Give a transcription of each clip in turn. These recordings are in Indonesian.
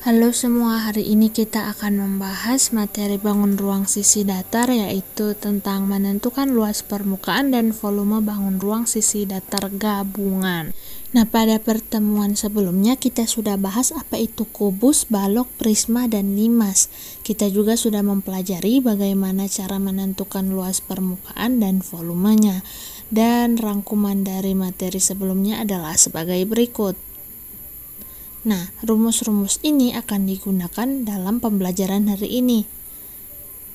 Halo semua, hari ini kita akan membahas materi bangun ruang sisi datar, yaitu tentang menentukan luas permukaan dan volume bangun ruang sisi datar gabungan. Nah, pada pertemuan sebelumnya kita sudah bahas apa itu kubus, balok, prisma, dan limas. Kita juga sudah mempelajari bagaimana cara menentukan luas permukaan dan volumenya. Dan rangkuman dari materi sebelumnya adalah sebagai berikut. Nah, rumus-rumus ini akan digunakan dalam pembelajaran hari ini.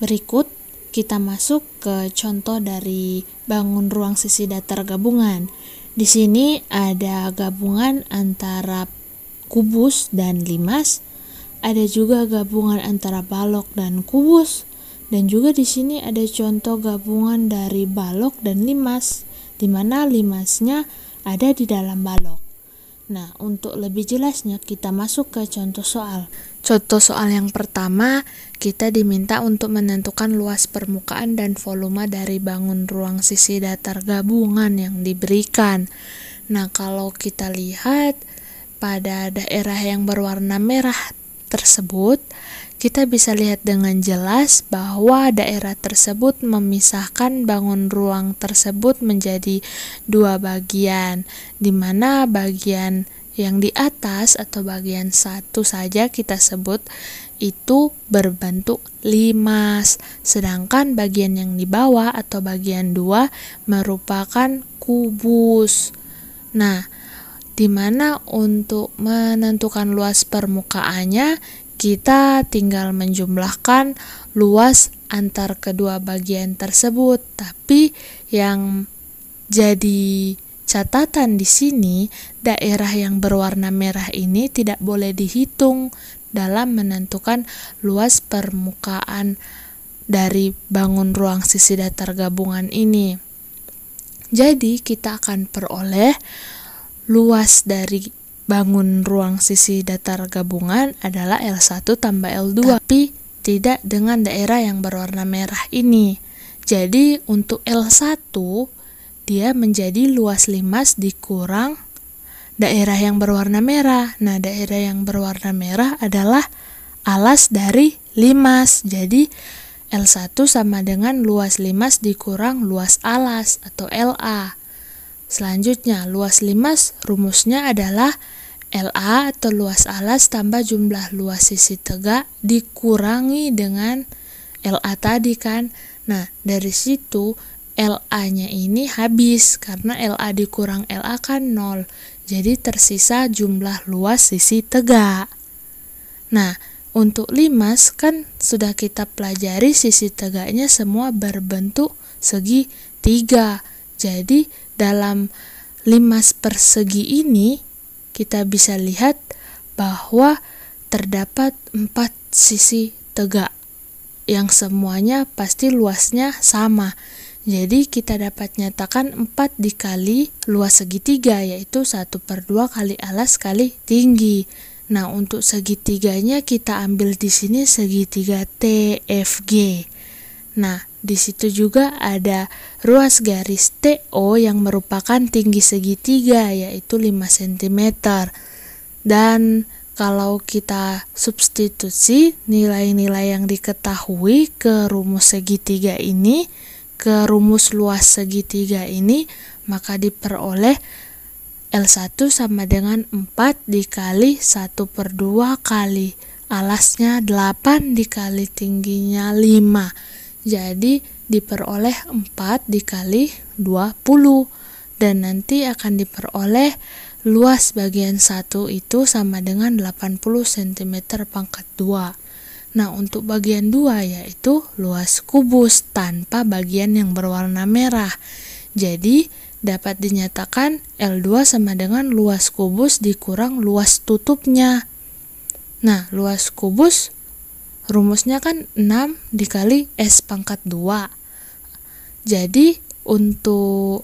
Berikut kita masuk ke contoh dari bangun ruang sisi datar gabungan. Di sini ada gabungan antara kubus dan limas, ada juga gabungan antara balok dan kubus, dan juga di sini ada contoh gabungan dari balok dan limas, di mana limasnya ada di dalam balok. Nah, untuk lebih jelasnya kita masuk ke contoh soal. Contoh soal yang pertama, kita diminta untuk menentukan luas permukaan dan volume dari bangun ruang sisi datar gabungan yang diberikan. Nah, kalau kita lihat pada daerah yang berwarna merah tersebut, kita bisa lihat dengan jelas bahwa daerah tersebut memisahkan bangun ruang tersebut menjadi dua bagian, di mana bagian yang di atas atau bagian satu saja kita sebut itu berbentuk limas, sedangkan bagian yang di bawah atau bagian 2 merupakan kubus. Nah, di mana untuk menentukan luas permukaannya kita tinggal menjumlahkan luas antar kedua bagian tersebut. Tapi yang jadi catatan di sini, daerah yang berwarna merah ini tidak boleh dihitung dalam menentukan luas permukaan dari bangun ruang sisi datar gabungan ini. Jadi kita akan peroleh luas dari bangun ruang sisi datar gabungan adalah L1 tambah L2, tapi tidak dengan daerah yang berwarna merah ini. Jadi untuk L1 dia menjadi luas limas dikurang daerah yang berwarna merah. Nah, daerah yang berwarna merah adalah alas dari limas. Jadi L1 sama dengan luas limas dikurang luas alas atau LA. Selanjutnya, luas limas rumusnya adalah LA atau luas alas tambah jumlah luas sisi tegak dikurangi dengan LA tadi kan. Nah, dari situ LA-nya ini habis karena LA dikurang LA kan 0. Jadi tersisa jumlah luas sisi tegak. Nah, untuk limas kan sudah kita pelajari sisi tegaknya semua berbentuk segitiga. Jadi dalam limas persegi ini kita bisa lihat bahwa terdapat 4 sisi tegak yang semuanya pasti luasnya sama. Jadi kita dapat nyatakan 4 dikali luas segitiga, yaitu 1/2 kali alas kali tinggi. Nah, untuk segitiganya kita ambil di sini segitiga TFG. Nah, di situ juga ada ruas garis TO yang merupakan tinggi segitiga, yaitu 5 cm. Dan kalau kita substitusi nilai-nilai yang diketahui ke rumus segitiga ini, ke rumus luas segitiga ini, maka diperoleh L1 sama dengan 4 dikali 1/2 kali alasnya 8 dikali tingginya 5. Jadi diperoleh 4 dikali 20, dan nanti akan diperoleh luas bagian 1 itu sama dengan 80 cm pangkat 2. Nah, untuk bagian 2 yaitu luas kubus tanpa bagian yang berwarna merah. Jadi dapat dinyatakan L2 sama dengan luas kubus dikurang luas tutupnya. Nah, luas kubus rumusnya kan 6 dikali S pangkat 2. Jadi untuk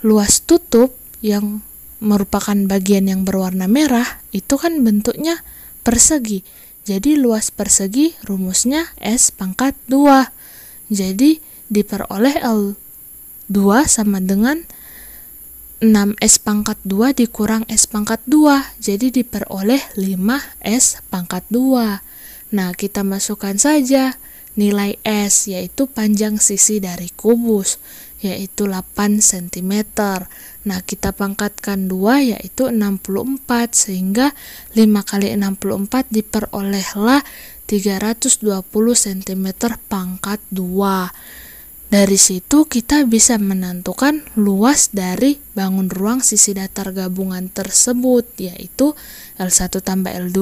luas tutup yang merupakan bagian yang berwarna merah itu kan bentuknya persegi. Jadi luas persegi rumusnya S pangkat 2. Jadi diperoleh L2 sama dengan 6S pangkat 2 dikurang S pangkat 2, jadi diperoleh 5S pangkat 2. Nah, kita masukkan saja nilai S, yaitu panjang sisi dari kubus, yaitu 8 cm. Nah, kita pangkatkan 2, yaitu 64, sehingga 5 kali 64 diperolehlah 320 cm pangkat 2. Dari situ kita bisa menentukan luas dari bangun ruang sisi datar gabungan tersebut, yaitu L1 tambah L2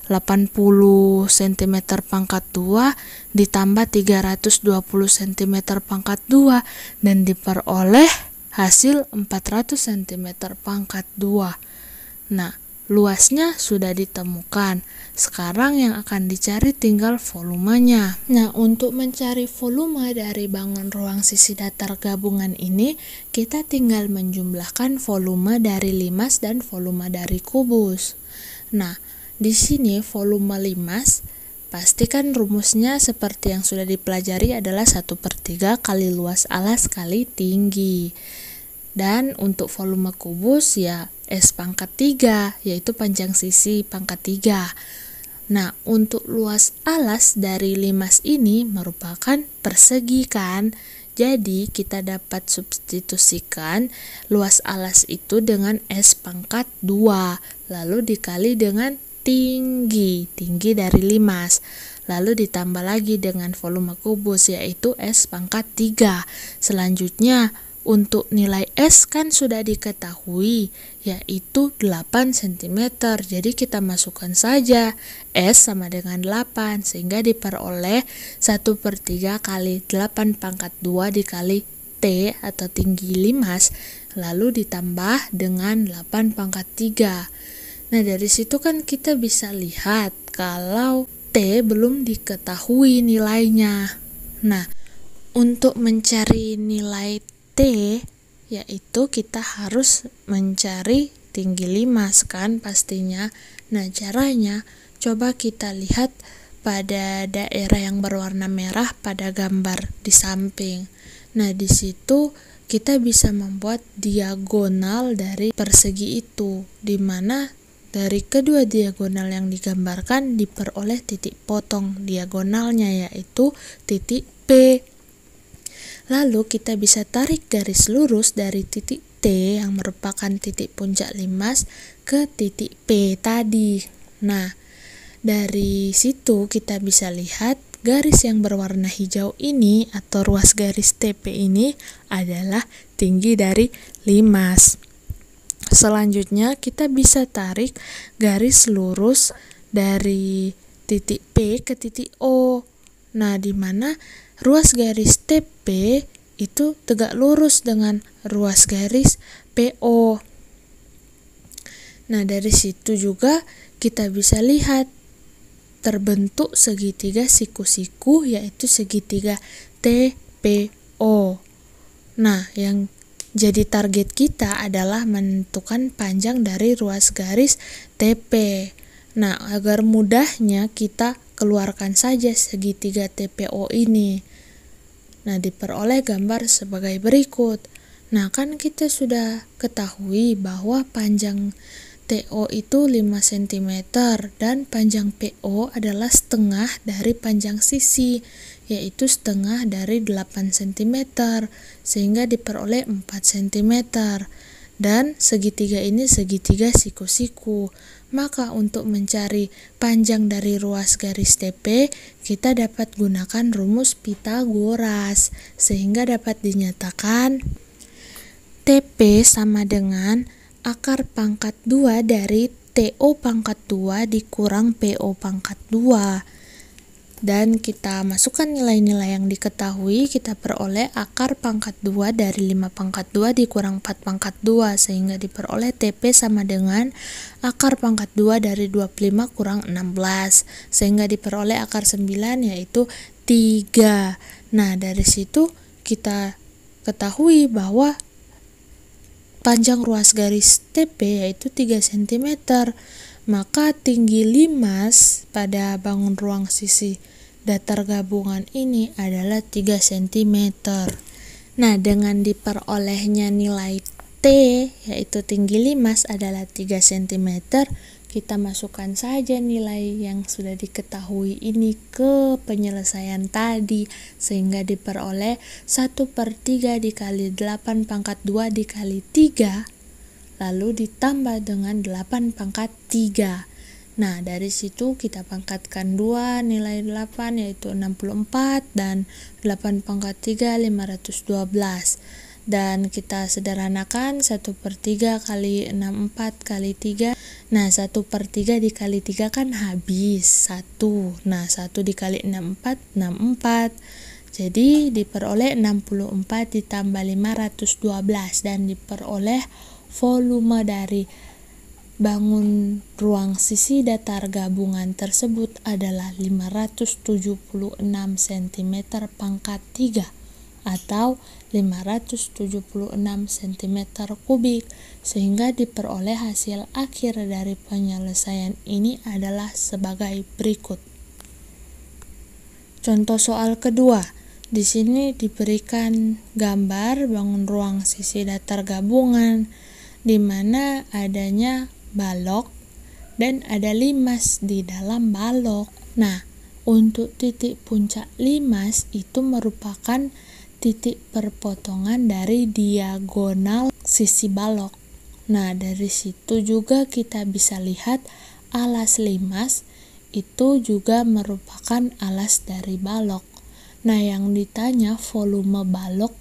80 cm pangkat 2 ditambah 320 cm pangkat 2 dan diperoleh hasil 400 cm pangkat 2. Nah, luasnya sudah ditemukan. Sekarang yang akan dicari tinggal volumenya. Nah, untuk mencari volume dari bangun ruang sisi datar gabungan ini, kita tinggal menjumlahkan volume dari limas dan volume dari kubus. Nah, di sini volume limas, pastikan rumusnya seperti yang sudah dipelajari adalah 1/3 kali luas alas kali tinggi. Dan untuk volume kubus ya S pangkat 3, yaitu panjang sisi pangkat 3. Nah, untuk luas alas dari limas ini merupakan persegi kan? Jadi, kita dapat substitusikan luas alas itu dengan S pangkat 2, lalu dikali dengan tinggi dari limas. Lalu ditambah lagi dengan volume kubus, yaitu S pangkat 3. Selanjutnya, untuk nilai S kan sudah diketahui, yaitu 8 cm. Jadi kita masukkan saja S sama dengan 8, sehingga diperoleh 1/3 kali 8 pangkat 2 dikali T atau tinggi limas, lalu ditambah dengan 8 pangkat 3. Nah, dari situ kan kita bisa lihat kalau T belum diketahui nilainya. Nah, untuk mencari nilai T, yaitu kita harus mencari tinggi limas kan pastinya. Nah, caranya coba kita lihat pada daerah yang berwarna merah pada gambar di samping. Nah, di situ kita bisa membuat diagonal dari persegi itu, di mana dari kedua diagonal yang digambarkan diperoleh titik potong diagonalnya, yaitu titik P. Lalu kita bisa tarik garis lurus dari titik T yang merupakan titik puncak limas ke titik P tadi. Nah, dari situ kita bisa lihat garis yang berwarna hijau ini atau ruas garis TP ini adalah tinggi dari limas. Selanjutnya kita bisa tarik garis lurus dari titik P ke titik O. Nah, di mana ruas garis TP itu tegak lurus dengan ruas garis PO. Nah, dari situ juga kita bisa lihat terbentuk segitiga siku-siku, yaitu segitiga TPO. Nah, yang jadi target kita adalah menentukan panjang dari ruas garis TP. Nah, agar mudahnya kita keluarkan saja segitiga TPO ini. Nah, diperoleh gambar sebagai berikut. Nah, kan kita sudah ketahui bahwa panjang TO itu 5 cm dan panjang PO adalah setengah dari panjang sisi, yaitu setengah dari 8 cm, sehingga diperoleh 4 cm. Dan segitiga ini segitiga siku-siku. Maka untuk mencari panjang dari ruas garis TP, kita dapat gunakan rumus Pythagoras, sehingga dapat dinyatakan TP sama dengan akar pangkat 2 dari TO pangkat 2 dikurang PO pangkat 2. Dan kita masukkan nilai-nilai yang diketahui, kita peroleh akar pangkat 2 dari 5 pangkat 2 dikurang 4 pangkat 2, sehingga diperoleh TP sama dengan akar pangkat 2 dari 25 kurang 16, sehingga diperoleh akar 9, yaitu 3. Nah, dari situ kita ketahui bahwa panjang ruas garis TP yaitu 3 cm. Maka tinggi limas pada bangun ruang sisi datar gabungan ini adalah 3 cm. Nah, dengan diperolehnya nilai T yaitu tinggi limas adalah 3 cm, kita masukkan saja nilai yang sudah diketahui ini ke penyelesaian tadi, sehingga diperoleh 1/3 dikali 8 pangkat 2 dikali 3, lalu ditambah dengan 8 pangkat 3. Nah, dari situ kita pangkatkan 2 nilai 8 yaitu 64 dan 8 pangkat 3 512. Dan kita sederhanakan 1/3 kali 64 kali 3. Nah, 1/3 dikali 3 kan habis 1. Nah, 1 dikali 64 64. Jadi diperoleh 64 ditambah 512 dan diperoleh volume dari bangun ruang sisi datar gabungan tersebut adalah 576 cm pangkat 3 atau 576 cm kubik, sehingga diperoleh hasil akhir dari penyelesaian ini adalah sebagai berikut. Contoh soal kedua. Di sini diberikan gambar bangun ruang sisi datar gabungan di mana adanya balok dan ada limas di dalam balok. Nah, untuk titik puncak limas itu merupakan titik perpotongan dari diagonal sisi balok. Nah, dari situ juga kita bisa lihat alas limas itu juga merupakan alas dari balok. Nah, yang ditanya volume balok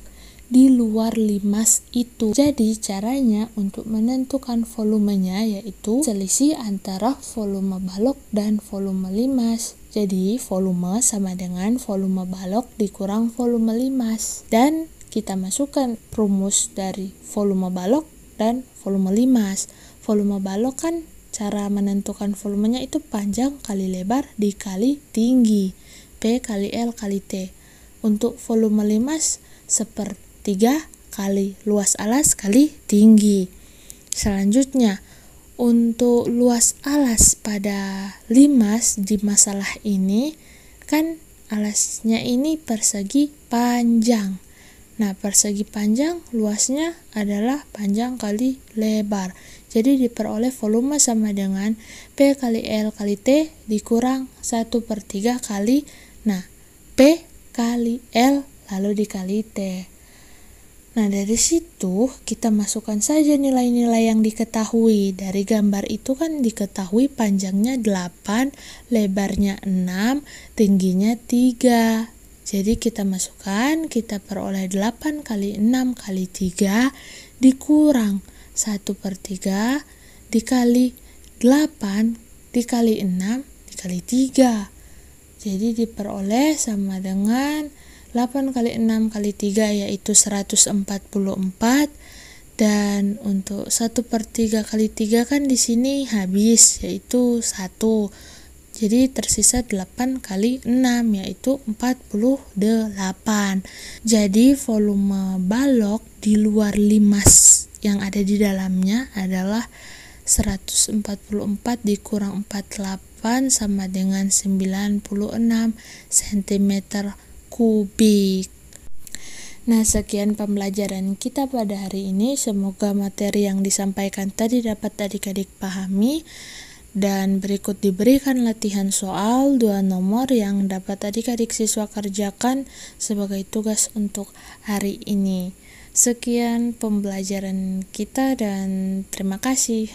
di luar limas itu. Jadi caranya untuk menentukan volumenya yaitu selisih antara volume balok dan volume limas. Jadi volume sama dengan volume balok dikurang volume limas. Dan kita masukkan rumus dari volume balok dan volume limas. Volume balok kan cara menentukan volumenya itu panjang kali lebar dikali tinggi, P kali L kali T. Untuk volume limas 1/3 kali luas alas kali tinggi. Selanjutnya, untuk luas alas pada limas di masalah ini kan alasnya ini persegi panjang. Nah, persegi panjang luasnya adalah panjang kali lebar. Jadi diperoleh volume sama dengan P kali L kali T dikurang 1/3 kali, nah, P kali L lalu dikali T. Nah, dari situ kita masukkan saja nilai-nilai yang diketahui. Dari gambar itu kan diketahui panjangnya 8, lebarnya 6, tingginya 3. Jadi kita masukkan, kita peroleh 8 kali 6 kali 3 dikurang 1/3 dikali 8 dikali 6 dikali 3. Jadi diperoleh sama dengan 8 kali 6 kali 3 yaitu 144, dan untuk 1/3 kali 3 kan di sini habis yaitu 1. Jadi tersisa 8 kali 6 yaitu 48. Jadi volume balok di luar limas yang ada di dalamnya adalah 144 dikurang 48 sama dengan 96 cm kubik. Nah, sekian pembelajaran kita pada hari ini. Semoga materi yang disampaikan tadi dapat adik-adik pahami, dan berikut diberikan latihan soal 2 nomor yang dapat adik-adik siswa kerjakan sebagai tugas untuk hari ini. Sekian pembelajaran kita dan terima kasih.